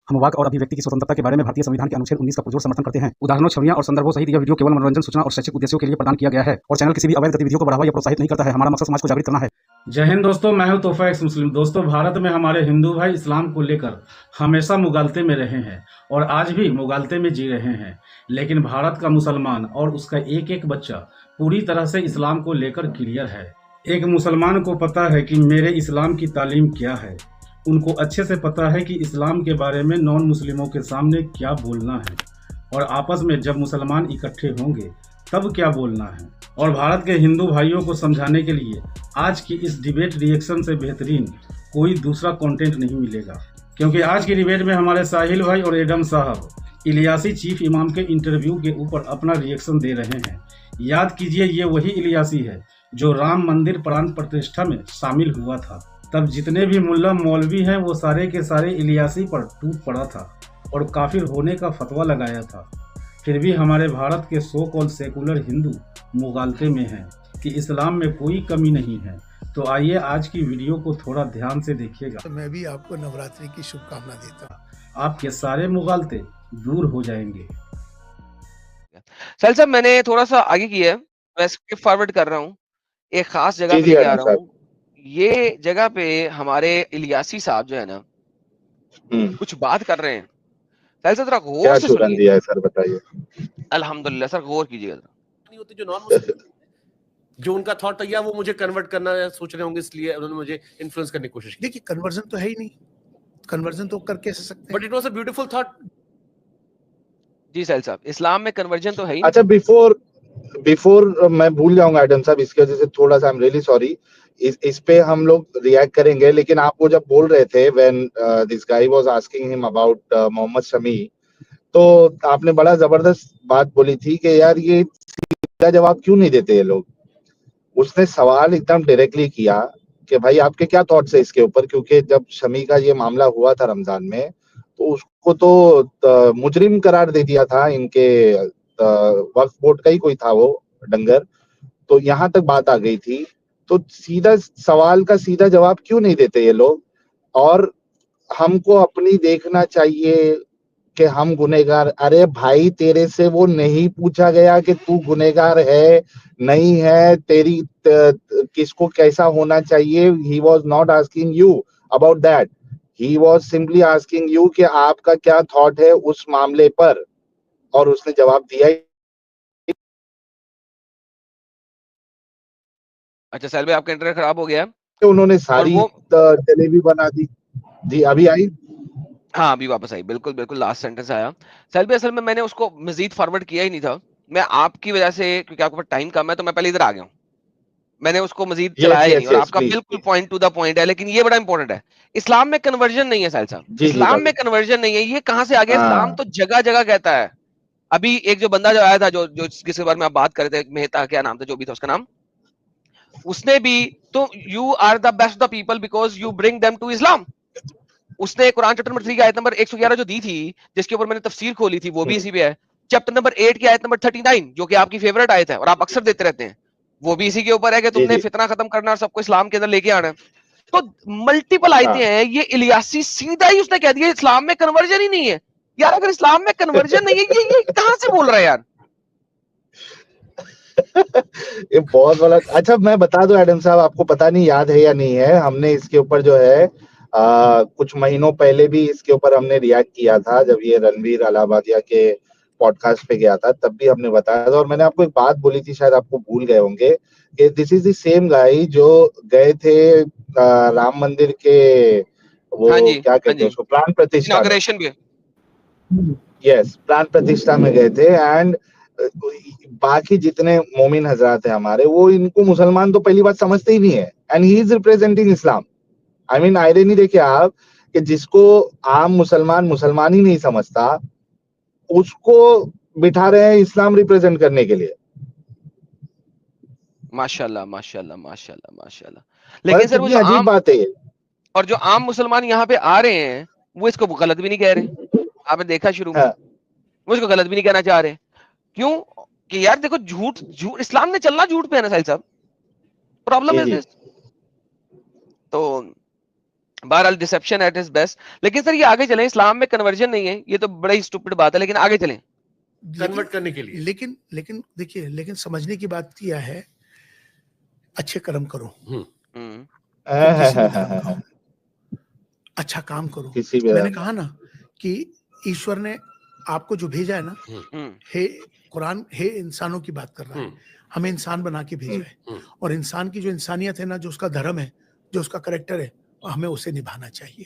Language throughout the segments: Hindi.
हम वाक और अभिव्यक्ति की स्वतंत्रता के बारे में भारतीय संविधान के अनुच्छेद 19 का पुरजोर समर्थन करते हैं। उदाहरणों, छवियां और संदर्भों सहित यह वीडियो केवल मनोरंजन, सूचना और शैक्षिक उद्देश्यों के लिए प्रदान किया गया है और चैनल किसी भी अवैध गतिविधियों को बढ़ावा या प्रोत्साहित नहीं करता है। हमारा मकसद समाज को जागृत करना है। जय हिंद दोस्तों, मैं हूं तोहफा एक्स मुस्लिम। दोस्तों, भारत में हमारे हिंदू भाई इस्लाम को लेकर हमेशा मुगालते में रहे हैं और आज भी मुगालते में जी रहे हैं। लेकिन भारत का मुसलमान और उसका एक एक बच्चा पूरी तरह से इस्लाम को लेकर क्लियर है। एक मुसलमान को पता है कि मेरे इस्लाम की तालीम क्या है। उनको अच्छे से पता है कि इस्लाम के बारे में नॉन मुस्लिमों के सामने क्या बोलना है और आपस में जब मुसलमान इकट्ठे होंगे तब क्या बोलना है। और भारत के हिंदू भाइयों को समझाने के लिए आज की इस डिबेट रिएक्शन से बेहतरीन कोई दूसरा कंटेंट नहीं मिलेगा, क्योंकि आज की डिबेट में हमारे साहिल भाई और एडम साहब इलियासी चीफ इमाम के इंटरव्यू के ऊपर अपना रिएक्शन दे रहे हैं। याद कीजिए, ये वही इलियासी है जो राम मंदिर प्राण प्रतिष्ठा में शामिल हुआ था। तब जितने भी मुल्ला मौलवी हैं वो सारे के सारे इलियासी पर टूट पड़ा था और काफिर होने का फतवा लगाया था। फिर भी हमारे भारत के सो कॉल्ड सेकुलर हिंदू मुगालते में हैं कि इस्लाम में कोई कमी नहीं है। तो आइए आज की वीडियो को थोड़ा ध्यान से देखिएगा। तो मैं भी आपको नवरात्रि की शुभकामना देता हूँ। आपके सारे मुगालते दूर हो जाएंगे। साहिल साहब, मैंने थोड़ा सा आगे किया है, मैं स्किप फॉरवर्ड कर रहा हूँ, एक खास जगह पे लेके आ रहा हूँ। ये जगह पे हमारे इलियासी साहब जो है ना कुछ बात कर रहे हैं। साहिल साहब जरा गौर से सुनिए। दिया है सर, बताइए। अल्हम्दुलिल्लाह सर, गौर कीजिएगा। नहीं होती जो नॉन मुस्लिम जो उनका थॉट है या वो मुझे कन्वर्ट करना सोच रहे होंगे, इसलिए उन्होंने मुझे इन्फ्लुएंस करने की कोशिश की। देखिए, कन्वर्जन तो है ही नहीं, कन्वर्जन तो कर कैसे सकते हैं? But it was a beautiful thought. जी साहिल साहब, इस्लाम में कन्वर्जन तो है ही। अच्छा, बिफोर मैं भूल जाऊंगा एडम साहब, इसकी वजह से थोड़ा सा आई एम रियली सॉरी। इस पे हम लोग रिएक्ट करेंगे, लेकिन आप वो जब बोल रहे थे when this guy was asking him about Mohammed Shami, तो आपने बड़ा जबरदस्त बात बोली थी कि यार ये सीधा जवाब क्यों नहीं देते ये लोग। उसने सवाल एकदम डायरेक्टली किया कि भाई आपके क्या थॉट्स है इसके ऊपर, क्योंकि जब शमी का ये मामला हुआ था रमजान में, तो उसको तो मुजरिम करार दे दिया था इनके वक्फ बोर्ड का ही कोई था वो डंगर। तो यहाँ तक बात आ गई थी, तो सीधा सवाल का सीधा जवाब क्यों नहीं देते ये लोग। और हमको अपनी देखना चाहिए कि हम गुनहगार। अरे भाई, तेरे से वो नहीं पूछा गया कि तू गुनहगार है नहीं है, तेरी किसको कैसा होना चाहिए। He was not asking you about that, he was simply asking you कि आपका क्या थॉट है उस मामले पर, और उसने जवाब दिया। अच्छा साहिल भाई, आपका इंटरनेट खराब हो गया है। उन्होंने सारी जलेबी बना दी। जी अभी आई? हाँ अभी वापस आई, बिल्कुल बिल्कुल लास्ट सेंटेंस आया। साहिल भाई, असल में मैंने उसको मजीद फॉरवर्ड किया ही नहीं था, मैं आपकी वजह से, क्योंकि आपके पास टाइम कम है तो मैं पहले इधर आ गया हूँ, मैंने उसको मजीद चलाया ही नहीं। और आपका बिल्कुल पॉइंट टू द पॉइंट है, लेकिन ये बड़ा इंपॉर्टेंट है। इस्लाम में कन्वर्जन नहीं है साहिल साहब, इस्लाम में कन्वर्जन नहीं है। ये कहां से आ गया? इस्लाम तो जगह जगह कहता है। अभी एक जो बंदा जो आया था, जो जिसके बारे में आप बात कर रहे थे, मेहता क्या नाम था, जो भी था उसका नाम, उसने भी तो you are the best the people because you bring them to Islam. उसने कुरान चैप्टर नंबर 3 की आयत नंबर 111 जो दी थी, जिसके ऊपर मैंने तफसीर खोली थी, वो भी इसी पे है। चैप्टर नंबर 8 की आयत नंबर 39, जो कि आपकी फेवरेट आयत है और आप अक्सर देते रहते हैं, वो भी इसी के ऊपर है कि तुमने फितना खत्म करना और सबको इस्लाम के अंदर लेके आना है। तो मल्टीपल आयतें हैं। ये इलियासी सीधा ही उसने कह दिया इस्लाम में कन्वर्जन ही नहीं है। यार अगर इस्लाम में कन्वर्जन नहीं है, ये कहां से बोल रहा है यार? ये बहुत बड़ा। अच्छा मैं बता दूं एडम साहब, आपको पता नहीं याद है या नहीं है, हमने इसके ऊपर जो है कुछ महीनों पहले भी इसके ऊपर हमने रिएक्ट किया था, जब ये रणवीर अलाहाबादिया के पॉडकास्ट पे गया था, तब भी हमने बताया था। और मैंने आपको एक बात बोली थी, शायद आपको भूल गए होंगे, कि this is the same guy जो गए थे राम मंदिर के वो क्या कहते हैं उसको, प्राण प्रतिष्ठा, इनॉग्रेशन पे। यस, प्राण प्रतिष्ठा में गए थे। एंड बाकी जितने मोमिन हजरात हैं हमारे, वो इनको मुसलमान तो पहली बात समझते ही नहीं है, and he is representing Islam. I mean irony देखिए आप, कि जिसको आम मुसलमान ही नहीं समझता, उसको बिठा रहे हैं इस्लाम रिप्रेजेंट करने के लिए। माशाल्लाह माशाल्लाह माशाल्लाह माशाल्लाह। लेकिन सर वो जो अजीब बात है, और जो आम मुसलमान यहाँ पे आ रहे हैं वो इसको गलत भी नहीं कह रहे। आपने देखा शुरू में वो इसको गलत भी नहीं कहना चाह रहे। क्यों? कि यार देखो, झूठ इस्लाम ने चलना झूठ पे है ना साहिल साहब, प्रॉब्लम इज दिस। तो बहरहाल डिसेप्शन एट इज बेस्ट। लेकिन सर ये आगे चलें, इस्लाम में कन्वर्जन नहीं है, ये तो बड़ा ही स्टूपिड बात है, लेकिन आगे चलें। कन्वर्ट करने के लिए। लेकिन देखिए, लेकिन समझने की बात क्या है, अच्छे कर्म करो, किसी भी धर्म का हो, अच्छा काम करो। किसी भी मैंने कहा ना कि ईश्वर ने आपको जो भेजा है ना, हे कुरान, हे इंसानों की बात कर रहा है, हमें इंसान बना के भेजा है, और इंसान की जो इंसानियत है ना, जो उसका धर्म है, जो उसका करेक्टर है, हमें उसे निभाना चाहिए।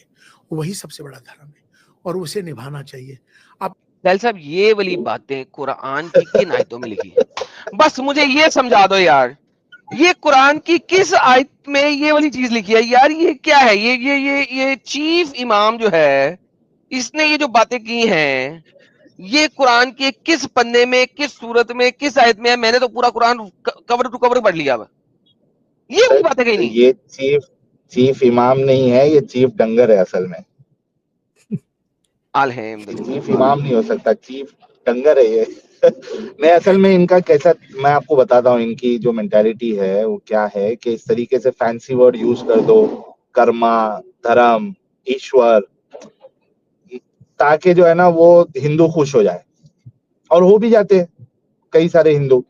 वही सबसे बड़ा धर्म है और उसे निभाना चाहिए। आप सैल साहब ये वाली बातें कुरान की किन आयतों में लिखी है? बस मुझे ये समझा दो यार, ये कुरान की किस आयत में ये वाली चीज लिखी है यार? ये क्या है? ये चीफ इमाम जो है, इसने ये जो बातें की हैं, ये कुरान के किस पन्ने में, किस सूरत में, किस आयत में है? मैंने तो पूरा कुरान कवर टू कवर पढ़ लिया। ये वाली बातें कहीं नहीं। ये चीफ इमाम नहीं है, ये चीफ डंगर है असल में। चीफ इमाम नहीं हो सकता, चीफ डंगर है ये। नहीं, असल में इनका कैसा, मैं आपको बताता हूँ इनकी जो मेंटालिटी है वो क्या है, कि इस तरीके से फैंसी वर्ड यूज कर दो, कर्मा, धर्म, ईश्वर, ताकि जो है ना वो हिंदू खुश हो जाए, और हो भी जाते हैं। कई सारे हिंदू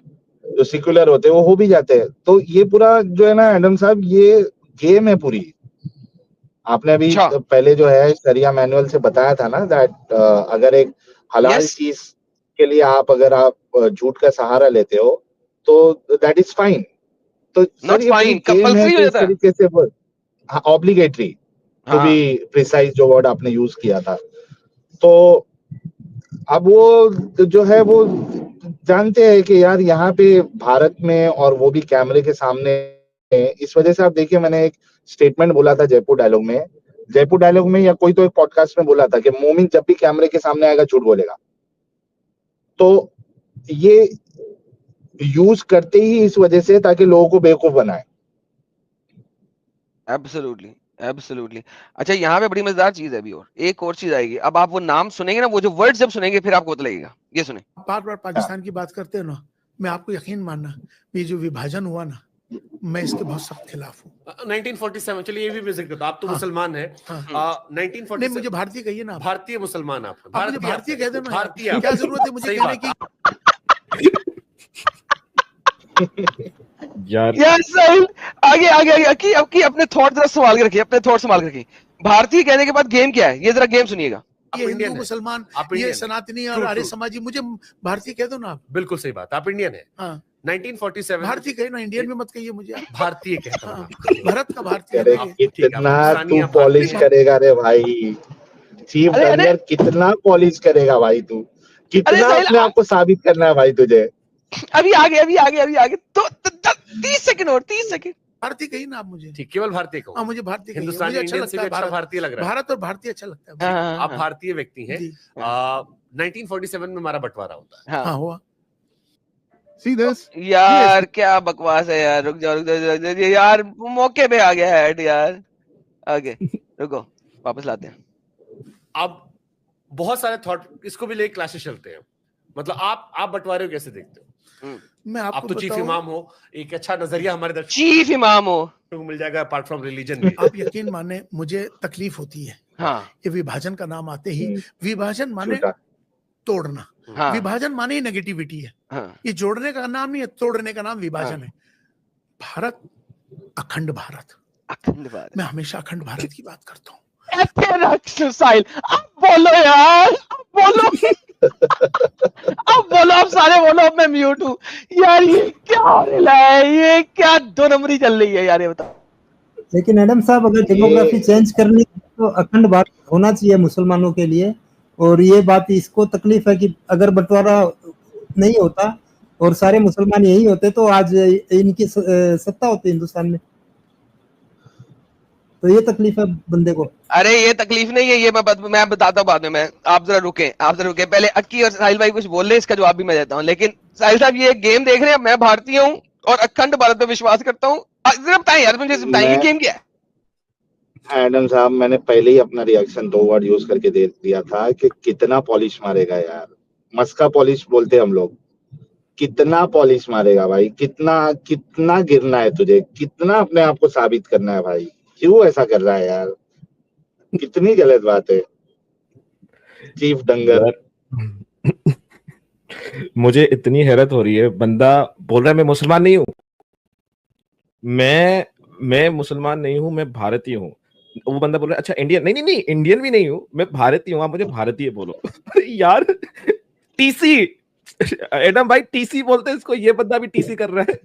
जो सेक्युलर होते हैं वो हो भी जाते हैं। तो ये पूरा जो है ना एडम साहब, ये गेम है पूरी। आपने अभी पहले जो है शरिया मैनुअल से बताया था ना, दैट अगर एक हलाल चीज के लिए अगर आप झूठ का सहारा लेते हो तो दैट इज फाइन। तो सर ये गेम है कि इस तरीके से ऑब्लिगेटरी, टू बी प्रिसाइज, जो वर्ड आपने यूज किया था। तो अब वो जो है वो जानते हैं कि यार यहाँ पे भारत में, और वो भी कैमरे के सामने, इस वजह से आप देखिए, मैंने एक स्टेटमेंट बोला था जयपुर डायलॉग में या कोई तो एक पॉडकास्ट में बोला था कि मोमिन जब भी कैमरे के सामने आएगा झूठ बोलेगा। तो ये यूज करते ही इस वजह से ताकि लोगों को बेवकूफ बनाए। एब्सोल्युटली। अच्छा, यहाँ पे बड़ी मजेदार चीज है अभी, और एक और चीज आएगी। अब आप वो नाम सुनेंगे ना, वो जो वर्ड जब सुनेंगे फिर आपको पता लगेगा। ये सुने, बार पाकिस्तान की बात करते हो ना, मैं आपको यकीन मानना, ये जो विभाजन हुआ ना, मैं इसके बहुत सख्त खिलाफ हूँ। 1947, चलिए ये भी मैं जिक्र करता हूँ। आप तो मुसलमान हैं। 1947 नहीं, मुझे भारतीय कहिए ना। भारतीय मुसलमान आप भारतीय कह देना। भारतीय, क्या जरूरत है मुझे कहने की? यार सही। आगे आपकी अपने थॉट जरा संभाल के रखिए, भारतीय कहने के बाद गेम क्या है, ये जरा गेम सुनिएगा। ये हिंदू, मुसलमान, ये सनातनी और आर्य समाजी, मुझे भारतीय कह दो ना आप। बिल्कुल सही बात, आप इंडियन है। 1947 भारतीय कहे ना, इंडियन में मत कहिए मुझे। भारतीय कहता हूँ। भारत का भारतीय। कितना तू पॉलिश करेगा रे भाई, चीफ डंगर, कितना पॉलिश करेगा भाई तू, कितना अपने आप को साबित करना है भाई तुझे। अभी आगे तो 30 सेकंड भारतीय कही ना आप मुझे। ठीक, केवल भारतीय कहूँ। मुझे भारतीय, हिंदुस्तानी इंडियन से भी अच्छा भारतीय लग रहा है। भारत और भारतीय अच्छा लगता है। आप भारतीय व्यक्ति हैं। 1947 में हमारा बंटवारा होता है। हाँ हुआ। यार क्या बकवास है यार, रुक जाओ यार, मौके पे आ गया है यार। आगे रुको, वापस लाते हैं। अब बहुत सारे थॉट इसको भी लेके क्लासेस चलते हैं। मतलब आप बंटवारे को कैसे देखते हो? मैं आपको आप तो चीफ इमाम हो, एक अच्छा नजरिया हमारे दर्शकों चीफ इमाम हो मिल जाएगा अपार्ट फ्रॉम रिलीजन भी। आप यकीन माने, मुझे तकलीफ होती है। ये विभाजन का नाम आते ही, विभाजन माने तोड़ना, विभाजन माने ही नेगेटिविटी है। ये जोड़ने का नाम नहीं है, तोड़ने का नाम विभाजन है। भारत, अखंड भारत, मैं हमेशा अखंड भारत की बात करता हूँ। अब बोलो यार, अब बोलो, आप सारे बोलो, अब मैं म्यूट हूँ यार। ये क्या हो रहा है, ये क्या दो नंबरी चल रही है यार, ये बताओ। लेकिन एडम साहब, अगर डेमोग्राफी चेंज करनी तो अखंड भारत होना चाहिए मुसलमानों के लिए। और ये बात इसको तकलीफ है कि अगर बंटवारा नहीं होता और सारे मुसलमान यही होते तो आज इनकी सत्ता होती हिंदुस्तान में। तो ये तकलीफ है बंदे को। अरे ये तकलीफ नहीं है, ये मैं बताता हूँ बाद में। आप जरा रुके पहले अक्की और साहिल भाई कुछ बोल रहे, इसका जवाब भी मैं देता हूँ। लेकिन साहिल साहब, ये गेम देख रहे हैं, मैं भारतीय हूँ और अखंड भारत पे विश्वास करता हूँ। जरा बताएं यार, मुझे बताइए गेम क्या है? एडम साहब, मैंने पहले ही अपना रिएक्शन 2 वर्ड यूज करके दे दिया था कि कितना पॉलिश मारेगा यार। मस्का पॉलिश बोलते हम लोग। कितना पॉलिश मारेगा भाई, कितना गिरना है तुझे, कितना अपने आप को साबित करना है भाई। क्यों ऐसा कर रहा है यार? कितनी गलत बात है, चीफ डंगर। यार मुझे इतनी हैरत हो रही है, बंदा बोल रहा है मैं मुसलमान नहीं हूँ, मैं मुसलमान नहीं हूँ, मैं भारतीय हूँ। वो बंदा बोल रहा है अच्छा इंडियन, नहीं नहीं नहीं इंडियन भी नहीं हूँ, मैं भारतीय हूँ, आप मुझे भारतीय बोलो। यार टीसी, एडम भाई टीसी बोलते हैं इसको, ये बंदा भी टीसी कर रहा है।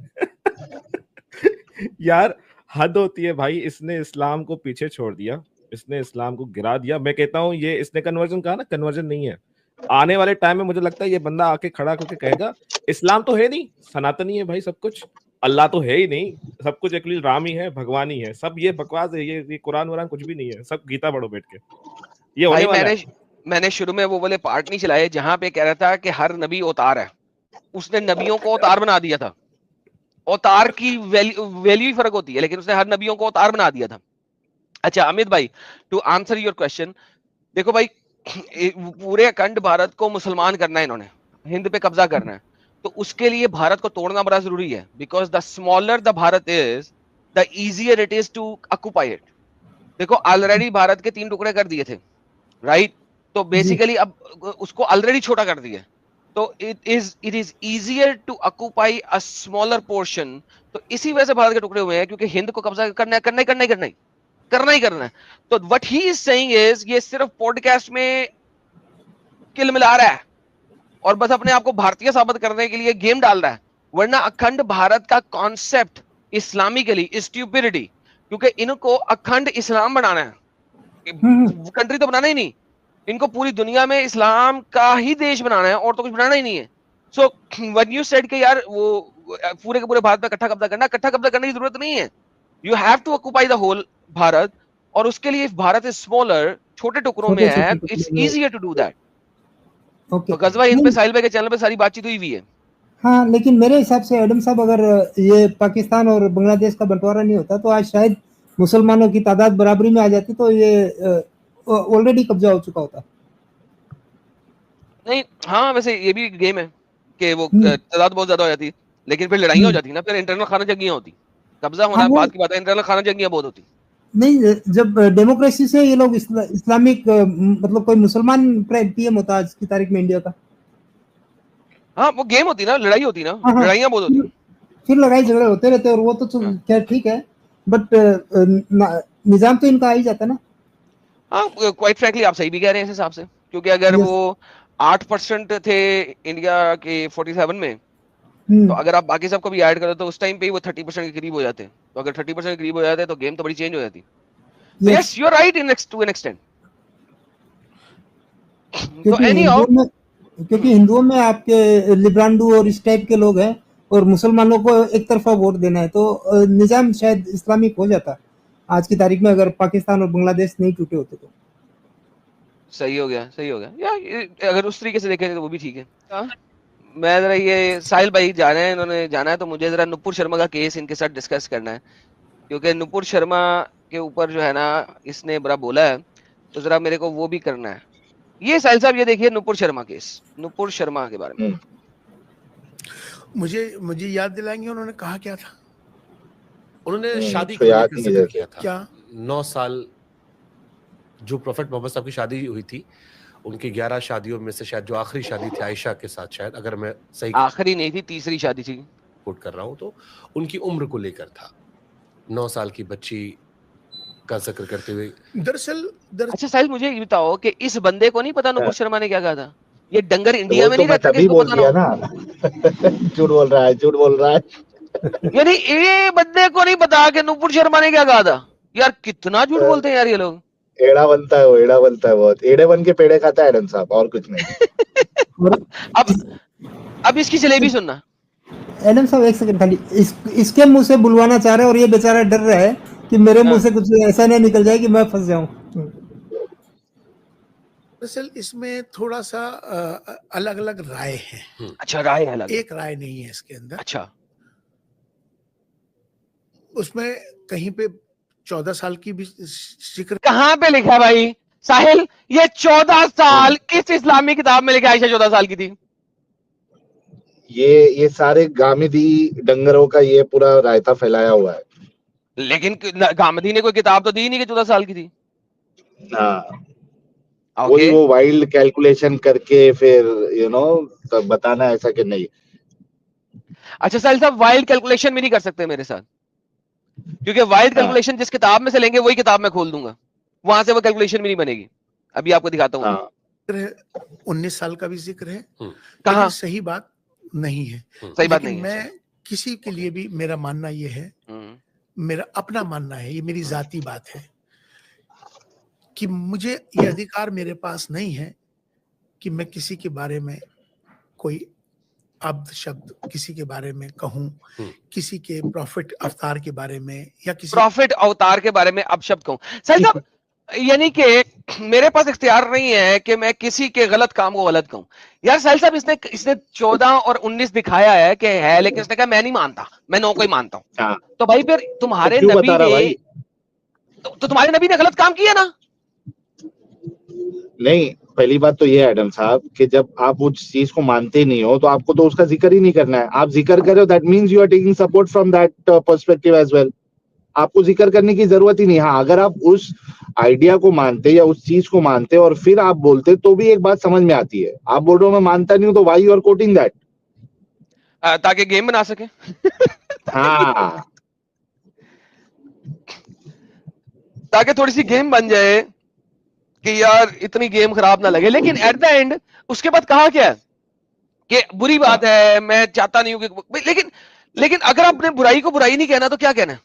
यार हद होती है भाई, इसने इस्लाम को पीछे छोड़ दिया, इसने इस्लाम को गिरा दिया। मैं कहता हूँ ये इसने कन्वर्जन कहा ना, कन्वर्जन नहीं है। आने वाले टाइम में मुझे लगता है ये बंदा आके खड़ा होकर कहेगा इस्लाम तो है नहीं, सनातनी है भाई सब कुछ, अल्लाह तो है ही नहीं, सब कुछ एक्चुअली राम ही है, भगवान ही है, सब ये बकवास है, ये कुरान वुरान कुछ भी नहीं है, सब गीता पढ़ो बैठ के। ये होने वाला है। मैंने शुरू में वो वाले पार्ट नहीं चलाए जहां पे कह रहा था कि हर नबी अवतार है, उसने नबियों को अवतार बना दिया था। अवतार की वैल्यू ही फर्क होती है, लेकिन उसने हर नबियों को अवतार बना दिया था। अच्छा अमित भाई, टू आंसर योर क्वेश्चन, देखो भाई पूरे अखंड भारत को मुसलमान करना है इन्होंने, हिंद पे कब्जा करना है, तो उसके लिए भारत को तोड़ना बड़ा जरूरी है, because the smaller the Bharat is the easier it is to occupy it. देखो ऑलरेडी भारत के 3 टुकड़े कर दिए थे, राइट? तो बेसिकली अब उसको ऑलरेडी छोटा कर दिया, तो it is easier to occupy a smaller portion. तो इसी वजह से भारत के टुकड़े हुए हैं, क्योंकि हिंद को कब्जा करना है। तो what he is saying is, ये सिर्फ पॉडकास्ट में किल मिला रहा है और बस अपने आप को भारतीय साबित करने के लिए गेम डाल रहा है, वरना अखंड भारत का कॉन्सेप्ट इस्लामिकली स्टूपिडिटी, क्योंकि इनको अखंड इस्लाम बनाना है, कंट्री तो बनाना ही नहीं, इनको पूरी दुनिया में इस्लाम का ही देश बनाना है और तो कुछ बनाना ही नहीं है। सो व्हेन यू सेड कि यार वो पूरे के पूरे भारत पे इकट्ठा कब्जा करने की जरूरत नहीं है, you have to occupy the whole Bharat, और उसके लिए भारत इज स्मॉलर, छोटे टुकड़ों में है, it's easier to do that. तो गजवा हिंद पे साहिल भाई के चैनल पे सारी बातचीत हुई है। हाँ, लेकिन मेरे हिसाब से एडम साहब, अगर ये पाकिस्तान और बांग्लादेश का बंटवारा नहीं होता तो आज शायद मुसलमानों की तादाद बराबरी में आ जाती, तो ये ऑलरेडी कब्जा हो चुका होता। नहीं हाँ, वैसे ये भी गेम है कि वो तादाद बहुत ज्यादा हो जाती, लेकिन फिर लड़ाइयां हो जाती ना, फिर इंटरनल खाना जंगियां होती, कब्जा होना बात की बात है, इंटरनल खाना जंगियां बहुत होती। नहीं, जब डेमोक्रेसी से ये लोग इस्लामिक मतलब कोई मुसलमान पीएम होता आज की तारीख में इंडिया का, हाँ वो गेम होती ना, लड़ाई होती ना, लड़ाइयां बहुत होती, फिर लड़ाई झगड़े होते रहते, और वो तो क्या ठीक है, बट निजाम तो इनका आ ही जाता ना। हाँ क्वाइट फ्रैंकली आप सही भी कह रहे हैं इस हिसाब से, क्योंकि अगर वो 8% थे इंडिया के 47 में, तो अगर आप बाकी सबको भी ऐड करो तो उस टाइम पे वो 30% के करीब हो जाते हैं। तो अगर 30% के करीब हो जाते तो गेम तो बड़ी चेंज हो जाती। Yes you are right in to an extent. तो एनीहाउ, क्योंकि हिंदुओं में आपके लिब्रांडू और इस टाइप के लोग हैं, और मुसलमानों को एक तरफा वोट देना है, तो निजाम शायद इस्लामिक हो जाता आज की तारीख में, अगर पाकिस्तान और बांग्लादेश नहीं टूटे होते तो। सही हो गया या अगर उस तरीके से देखें तो वो भी ठीक है। मैं जरा ये साहिल भाई जा रहे हैं, इन्होंने जाना है, तो मुझे जरा नुपुर शर्मा का केस इनके साथ डिस्कस करना है, क्योंकि नुपुर शर्मा के ऊपर जो है ना इसने बड़ा बोला है, तो जरा मेरे को वो भी करना है। ये साहिल साहब ये देखिए नुपुर शर्मा केस, नुपुर शर्मा के बारे में मुझे याद दिलाएंगे उन्होंने कहा क्या था? उन्होंने शादी का जिक्र किया था। क्या 9 साल जो प्रोफेट मोहम्मद साहब की शादी हुई थी, उनकी 11 शादियों में से शायद जो आखिरी शादी थी आयशा के साथ, शायद अगर मैं सही, आखिरी नहीं थी, तीसरी शादी थी, कोट कर रहा हूं, तो उनकी उम्र को लेकर था, 9 साल की बच्ची का जिक्र करते हुए। दरअसल अच्छा साहिल मुझे ये बताओ कि इस बंदे को नहीं पता नुपुर शर्मा ने क्या कहा था? ये डंगर इंडिया में नहीं रहता, तभी बोल दिया ना। झूठ बोल रहा है। यानी ये बंदे को नहीं पता कि नुपुर शर्मा ने क्या कहा था? यार कितना झूठ बोलते हैं यार ये लोग। एड़ा बनता है बहुत, एड़े बन के पेड़े खाता है एडम साहब, और कुछ नहीं। अब इसकी जलेबी सुनना एडम साहब, एक सेकंड खाली, इसके मुंह से बुलवाना चाह रहे हैं, और ये बेचारा डर रहा है कि मेरे मुंह से कुछ ऐसा नहीं निकल जाए कि मैं फंस जाऊं। दरअसल इसमें थोड़ा सा अलग अलग राय है। अच्छा राय है अलग, एक राय नहीं है इसके अंदर। अच्छा उसमें कहीं पे 14 साल की भी जिक्र, कहाँ पे लिखा है भाई साहिल? ये 14 साल किस इस्लामी किताब में लिखा है? आयशा 14 साल की थी। ये सारे गामिदी डंगरों का ये पूरा रायता फैलाया हुआ है। लेकिन गामदी ने कोई किताब तो दी नहीं कि 14 साल की थी। हाँ, वही ओके वो वाइल्ड कैलकुलेशन करके फिर तब बताना ऐसा कि नहीं। अच्छा साहिल साहब, वाइल्ड कैलकुलेशन भी नहीं कर सकते मेरे साथ, क्योंकि वाइल्ड हाँ कैलकुलेशन जिस किताब में से लेंगे वही किताब में खोल दूंगा, वहां से वो कैलकुलेशन भी नहीं बनेगी। अभी आपको दिखाता हूँ। हाँ 19 साल का भी जिक्र है, कहाँ? लेकिन सही बात नहीं है। सही बात लेकिन नहीं है। मैं किसी के लिए भी, मेरा मानना ये है, मेरा अपना मानना है, ये मेरी जाती बात है कि मुझे ये अधिकार मेरे पास नहीं है कि मैं किसी के बारे में कोई अब्द शब्द किसी के बारे में कहूं, किसी के प्रॉफिट अवतार के बारे में या किसी प्रॉफिट अवतार के बारे में अब शब्द कहूं। साहिल साहब, यानी कि मेरे पास इख्तियार नहीं है कि मैं किसी के गलत काम को गलत कहूं। यार साहिल साहब, इसने 14 और 19 दिखाया है कि है, लेकिन इसने कहा मैं नहीं मानता, मैं नो को ही मानता हूं। हाँ, तो भाई फिर तुम्हारे क्यों नबी बता रहा ने भाई? तो तुम्हारे नबी ने गलत काम किया ना? नहीं, पहली बात तो ये है एडम साहब कि जब आप उस चीज को मानते नहीं हो तो आपको तो उसका जिक्र ही नहीं करना है। आप जिक्र कर रहे हो, that means you are taking support from that perspective as well. आपको जिक्र करने की जरूरत ही नहीं। हाँ, अगर आप उस आइडिया को मानते या उस चीज को मानते और फिर आप बोलते तो भी एक बात समझ में आती है। आप बोल रहे हो मैं मानता नहीं हूं, तो why you are quoting that? ताकि गेम बना सके। हाँ, ताकि थोड़ी सी गेम बन जाए कि यार इतनी गेम खराब ना लगे। लेकिन एट द एंड उसके बाद कहा क्या है कि बुरी बात है, मैं चाहता नहीं हूं कि, लेकिन अगर आपने बुराई को बुराई नहीं कहना तो क्या कहना है?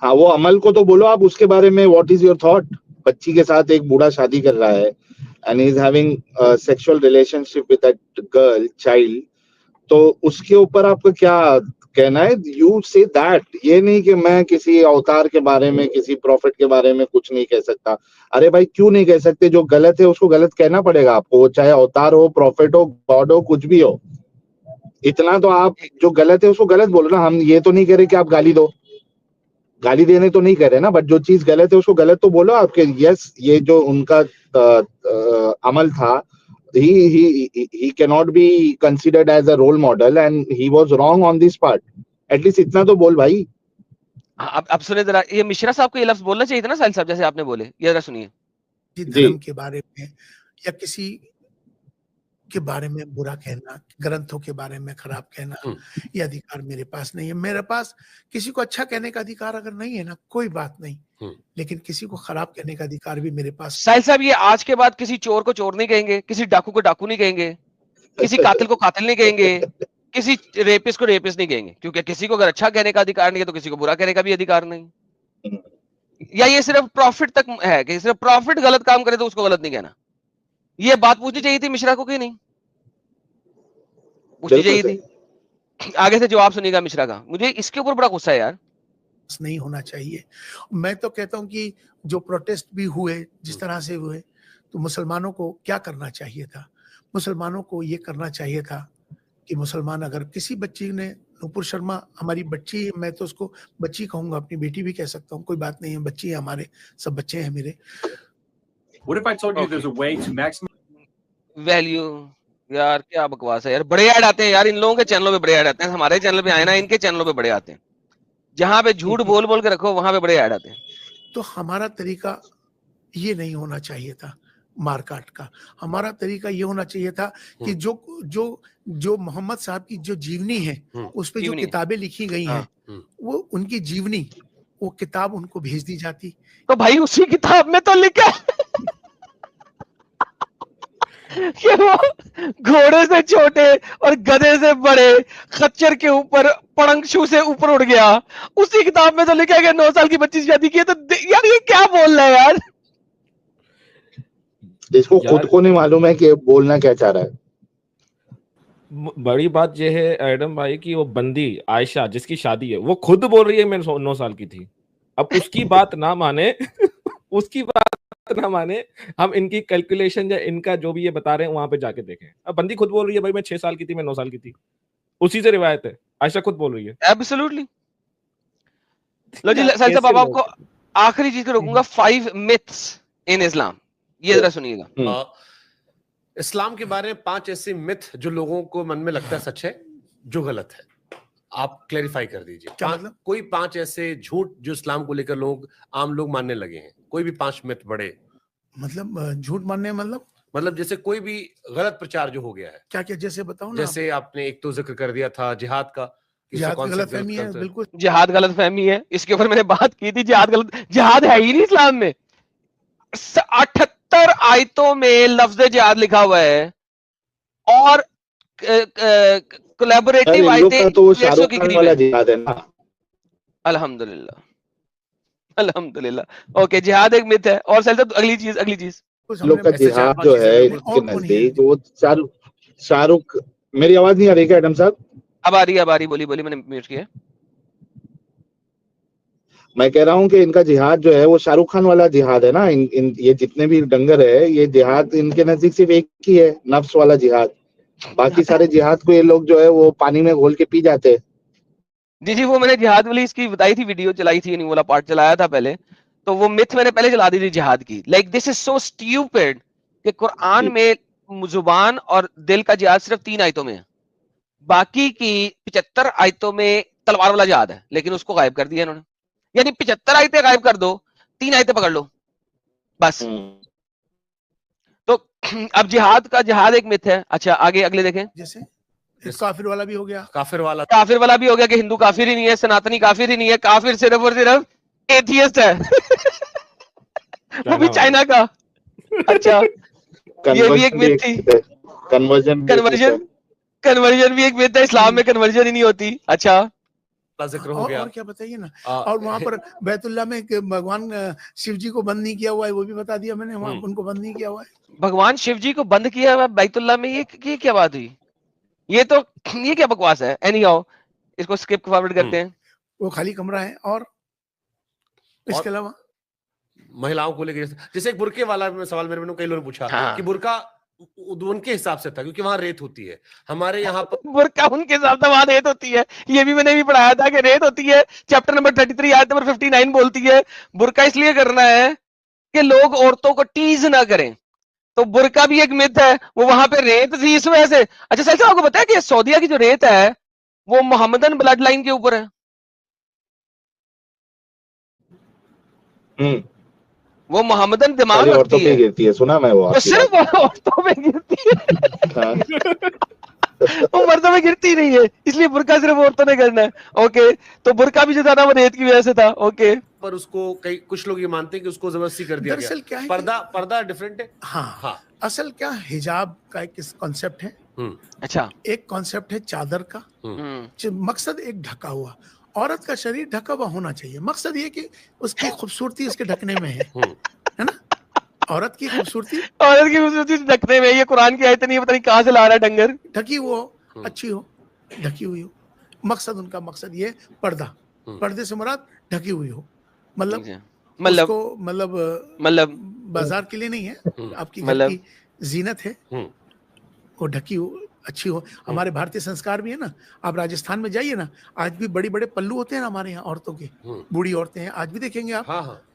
हाँ, वो अमल को तो बोलो आप उसके बारे में। What is your thought? बच्ची के साथ एक बूढ़ा शादी कर रहा है and he is having sexual relationship with that girl child, तो उसके ऊपर आपका क्या कहना है? यू से दैट, ये नहीं कि मैं किसी अवतार के बारे में, किसी प्रॉफिट के बारे में कुछ नहीं कह सकता। अरे भाई, क्यों नहीं कह सकते? जो गलत है उसको गलत कहना पड़ेगा आपको, वो चाहे अवतार हो, प्रॉफिट हो, गॉड हो, कुछ भी हो। इतना तो आप जो गलत है उसको गलत बोलो ना। हम ये तो नहीं कह रहे कि आप गाली दो, गाली देने तो नहीं कह रहे ना, बट जो चीज गलत है उसको गलत तो बोलो आपके। यस, ये जो उनका अमल था, he cannot be considered as a role model and he was wrong on this part. At least इतना तो बोल भाई। अब सुने जरा, ये मिश्रा साहब को ये लफ्ज बोलना चाहिए था ना साहिल साहब, जैसे आपने बोले। ये जरा सुनिए। धर्म के बारे में या किसी के बारे में बुरा कहना, ग्रंथों के बारे में खराब कहना, ये अधिकार मेरे पास नहीं है। मेरे पास किसी को अच्छा कहने का अधिकार अगर नहीं है ना, कोई बात नहीं, लेकिन किसी को खराब कहने का अधिकार भी मेरे पास। साहिल साहब, ये आज के बाद किसी चोर को चोर नहीं कहेंगे, किसी डाकू को डाकू नहीं कहेंगे, किसी कातिल को कातिल नहीं कहेंगे, किसी रेपिस्ट को रेपिस्ट नहीं कहेंगे, क्योंकि किसी को अगर अच्छा कहने का अधिकार नहीं है तो किसी को बुरा कहने का भी अधिकार नहीं। या ये सिर्फ प्रॉफिट तक है कि सिर्फ प्रॉफिट गलत काम करे तो उसको गलत नहीं कहना? ये बात पूछनी चाहिए थी मिश्रा को कि नहीं पूछनी चाहिए थी? आगे से जवाब सुनिएगा मिश्रा का। मुझे इसके ऊपर बड़ा गुस्सा है यार। नहीं होना चाहिए। मैं तो कहता हूं कि जो प्रोटेस्ट भी हुए जिस तरह से हुए, तो मुसलमानों को क्या करना चाहिए था? मुसलमानों को ये करना चाहिए था कि मुसलमान, अगर किसी बच्ची ने, नूपुर शर्मा हमारी बच्ची, मैं तो उसको बच्ची कहूंगा, अपनी बेटी भी कह सकता हूँ, कोई बात नहीं है, बच्ची है, हमारे सब बच्चे हैं मेरे। What if I told you there's a way to maximize value? यार क्या बकवास है यार। बड़े ऐड आते हैं यार, इन लोगों के चैनलों पे बड़े ऐड आते हैं। हमारे चैनल पे आए ना, इनके चैनलों पे बड़े आते हैं। जहां पे झूठ बोल बोल के रखो वहां पे बड़े ऐड आते हैं। तो हमारा तरीका ये नहीं होना चाहिए था मारकाट का। हमारा तरीका ये होना चाहिए था कि जो जो जो मोहम्मद साहब की जो जीवनी है, उस पे जो जीवनी। किताबें लिखी गई हैं, वो उनकी जीवनी, वो किताब उनको भेज दी जाती। तो भाई उसी किताब में तो लिखा है कि वो घोड़े से छोटे और गधे से बड़े खच्चर के ऊपर पड़ंगशू से ऊपर उड़ गया। उसी किताब में तो लिखा है कि 9 साल की बच्ची से शादी की है। तो यार ये क्या बोल रहा है यार? इसको खुद को नहीं मालूम है कि बोलना क्या चाह रहा है। बड़ी बात यह है एडम भाई कि वो बंदी आयशा जिसकी शादी है, वो खुद बोल रही है मैं 9 साल की थी। अब उसकी बात ना माने उसकी बात ना माने, हम इनकी कैलकुलेशन या इनका जो भी ये बता रहे हैं वहां पे जाके देखें। अब बंदी खुद बोल रही है भाई मैं 6 साल की थी, मैं 9 साल की थी। उसी से रिवायत है, आयशा खुद बोल रही है। एब्सोल्युटली। लो जी साहिल साहब, अब आपको आखिरी चीज को रोकूंगा, 5 मिथ्स इन इस्लाम। ये जरा सुनिएगा। इस्लाम के बारे में 5 ऐसे मिथ जो लोगों को मन में लगता है सच है, जो गलत है। आप क्लेरिफाई कर दीजिए। क्या मतलब? कोई 5 ऐसे झूठ जो इस्लाम को लेकर आम लोग मानने लगे हैं, कोई भी 5 मिथ बड़े, मतलब झूठ मानने मतलब जैसे कोई भी गलत प्रचार जो हो गया है। क्या क्या, जैसे बताओ ना। जैसे आपने एक तो जिक्र कर दिया था जिहाद का, जिहाद की गलतफहमी है, बिल्कुल जिहाद गलतफहमी है, इसके ऊपर मैंने बात की थी। जिहाद है ही नहीं इस्लाम में। 78 आयतों में लफ्ज जिहाद लिखा हुआ है और कोलैबोरेटिव आयतें तो शाहरुख खान वाला जिहाद है ना। अल्हम्दुलिल्लाह। ओके, जिहाद एक मिथ है। और अगली चीज लोग का जिहाद जो है इसके नजदीक वो शाहरुख। मेरी आवाज नहीं आ रही क्या एडम साहब? अब आ रही, बोली मैंने म्यूट किया। मैं कह रहा हूँ कि इनका जिहाद जो है वो शाहरुख खान वाला जिहाद है ना। ये जितने भी डंगर है, ये जिहाद इनके नजदीक सिर्फ एक ही है, नफ्स वाला जिहाद। बाकी सारे जिहाद को ये लोग जो है वो पानी में घोल के पी जाते हैं। जी, वो मैंने जिहाद वाली इसकी बताई थी, वीडियो चलाई थी, नहीं वाला पार्ट चलाया था पहले। तो वो मिथ मैंने पहले चला दी थी जिहाद की। Like this is so stupid कि कुरान में जुबान और दिल का जिहाद सिर्फ 3 आयतों में है, बाकी की 75 आयतों में तलवार वाला जिहाद है, लेकिन उसको गायब कर दिया इन्होंने। यानी 75 आयतें गायब कर दो, 3 आयतें पकड़ लो बस। तो अब जिहाद एक मिथ है। अच्छा, आगे अगले देखें। जैसे काफिर वाला भी हो गया। काफिर वाला भी हो गया कि हिंदू काफिर ही नहीं है, सनातनी काफिर ही नहीं है, काफिर सिर्फ और सिर्फ एथियस्ट है। वो भी चाइना का। अच्छा, ये भी एक मिथ थी। कन्वर्जन भी एक मिथ है। इस्लाम में कन्वर्जन ही नहीं होती। अच्छा, जिक्र हो गया। और क्या बताइए ना। और वहां पर बैतुल्ला में भगवान शिव जी को बंद नहीं किया हुआ है, वो भी बता दिया मैंने। वहां उनको बंद नहीं किया हुआ है। भगवान शिव जी को बंद किया हुआ बैतुल्ला में? ये क्या बात हुई? ये क्या बकवास है? एनीहाउ, इसको स्किप फॉरवर्ड करते हैं। वो खाली कमरा है। और इसके अलावा महिलाओं को लेकर जैसे एक बुरके वाला सवाल मेरे में कई लोगों ने पूछा कि बुरका उनके हिसाब से था क्योंकि वहां रेत होती है। हमारे यहाँ पर बुरका उनके हिसाब से वहां रेत होती है, ये भी मैंने भी पढ़ाया था कि रेत होती है। चैप्टर नंबर 33 आयत नंबर 59 बोलती है बुरका इसलिए करना है कि लोग औरतों को टीज ना करें। तो बुरका भी एक मिथ है, वो वहां पे रेत थी इस वजह से। अच्छा सर, आपको पता है कि सऊदीया की जो रेत है वो मोहम्मदन ब्लड लाइन के ऊपर है। वो मोहम्मदन दिमाग औरतों पे गिरती है, सुना मैं। वो सिर्फ औरतों पे गिरती है। वो मर्दों में गिरती नहीं है, इसलिए बुरका सिर्फ औरतों ने करना है। ओके, तो बुरका भी जो था ना वो रेत की वजह से था। ओके, पर उसको कुछ लोग ये मानते हैं कि उसको जबरदस्ती कर दिया दरअसल क्या है, पर्दा डिफरेंट है। हाँ, असल क्या हिजाब का एक कॉन्सेप्ट है। अच्छा, एक कॉन्सेप्ट है चादर का। मकसद एक ढका हुआ, औरत का शरीर ढका हुआ होना चाहिए। मकसद ये कि उसकी खूबसूरती उसके ढकने में है ना। औरत की खूबसूरती ढकने में। ये कुरान की आयत नहीं, पता नहीं कहां से ला रहा है डंगर। ढकी हो, अच्छी हो, ढकी हुई हो। मकसद उनका मकसद ये पर्दा, पर्दे से मुराद ढकी हुई हो। मतलब बाजार के लिए नहीं है, आपकी घर की जीनत है, वो ढकी हो, अच्छी हो। हमारे भारतीय संस्कार भी है ना। आप राजस्थान में जाइए ना, आज भी बड़ी बड़े पल्लू होते हैं ना हमारे यहाँ औरतों के, बूढ़ी औरतें हैं, आज भी देखेंगे आप।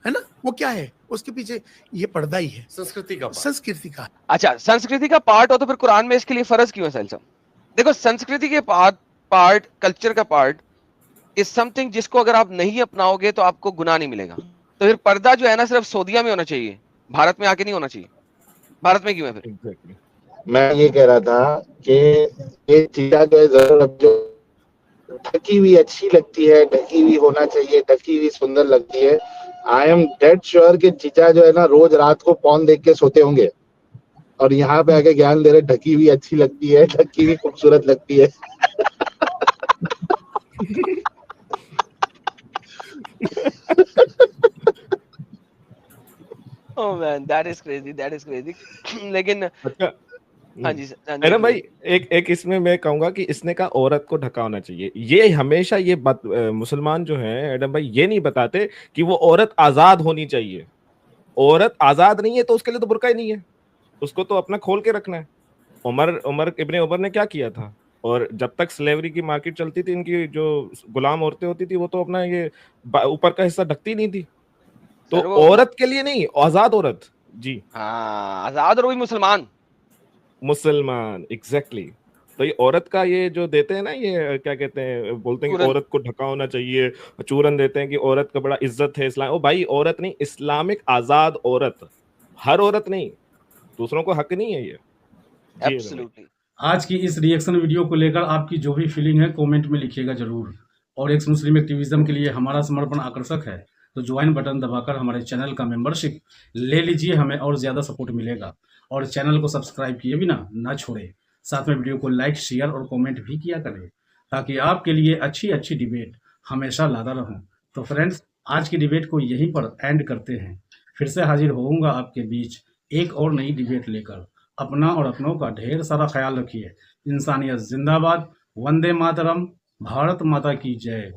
है ना, वो क्या है उसके पीछे? ये पर्दा ही है, संस्कृति का। अच्छा, संस्कृति का पार्ट हो तो फिर कुरान में इसके लिए फर्ज क्यों है साहिल साहब? देखो, संस्कृति के पार्ट, कल्चर का पार्ट इज समथिंग जिसको अगर आप नहीं अपनाओगे तो आपको गुनाह नहीं मिलेगा। तो फिर पर्दा जो है ना सिर्फ सऊदीया में होना चाहिए, भारत में आके नहीं होना चाहिए। भारत में क्यों है फिर? मैं ये कह रहा था कि ये चीजा जो है जरूर जो ढकी हुई अच्छी लगती है, ढकी हुई होना चाहिए, ढकी हुई सुंदर लगती है। आई एम डेड श्योर कि चीजा जो है ना रोज रात को पॉर्न देख के सोते होंगे और यहाँ पे आके ज्ञान दे रहे ढकी हुई अच्छी लगती है, ढकी हुई खूबसूरत लगती है। Oh man, that is crazy. लेकिन अच्छा, हाँ जी मैडम भाई, एक इसमें मैं कहूंगा कि इसने कहा औरत को ढका होना चाहिए। ये हमेशा ये मुसलमान जो है एडम भाई ये नहीं बताते कि वो औरत आजाद होनी चाहिए। औरत आजाद नहीं है तो उसके लिए तो बुर्का ही नहीं है, उसको तो अपना खोल के रखना है। उमर इब्ने उमर ने क्या किया था? और जब तक स्लेवरी की मार्केट चलती थी, इनकी जो गुलाम औरतें होती थी वो तो अपना ये ऊपर का हिस्सा ढकती नहीं थी। तो औरत के लिए नहीं, आजाद औरत। जी हाँ, आजाद और वही मुसलमान एग्जैक्टली। तो ये औरत का ये जो देते हैं ना, ये क्या कहते हैं, बोलते हैं कि चूरन। औरत को ढका होना चाहिए, चूरन देते हैं कि औरत का बड़ा इज्जत है इस्लाम। ओ भाई, औरत नहीं, इस्लामिक आजाद औरत, हर औरत नहीं, दूसरों को हक नहीं है ये। जी भाई। एब्सोल्युटली। आज की इस रिएक्शन वीडियो को लेकर आपकी जो भी फीलिंग है कमेंट में लिखिएगा जरूर। और एक्स मुस्लिम एक्टिविज्म के लिए हमारा समर्पण आकर्षक है, तो ज्वाइन बटन दबाकर हमारे चैनल का मेंबरशिप ले लीजिए, हमें और ज़्यादा सपोर्ट मिलेगा। और चैनल को सब्सक्राइब किए बिना ना छोड़े, साथ में वीडियो को लाइक, शेयर और कमेंट भी किया करें, ताकि आपके लिए अच्छी अच्छी डिबेट हमेशा लाता रहूं। तो फ्रेंड्स, आज की डिबेट को यहीं पर एंड करते हैं। फिर से हाजिर होऊंगा आपके बीच एक और नई डिबेट लेकर। अपना और अपनों का ढेर सारा ख्याल रखिए। इंसानियत जिंदाबाद। वंदे मातरम। भारत माता की जय।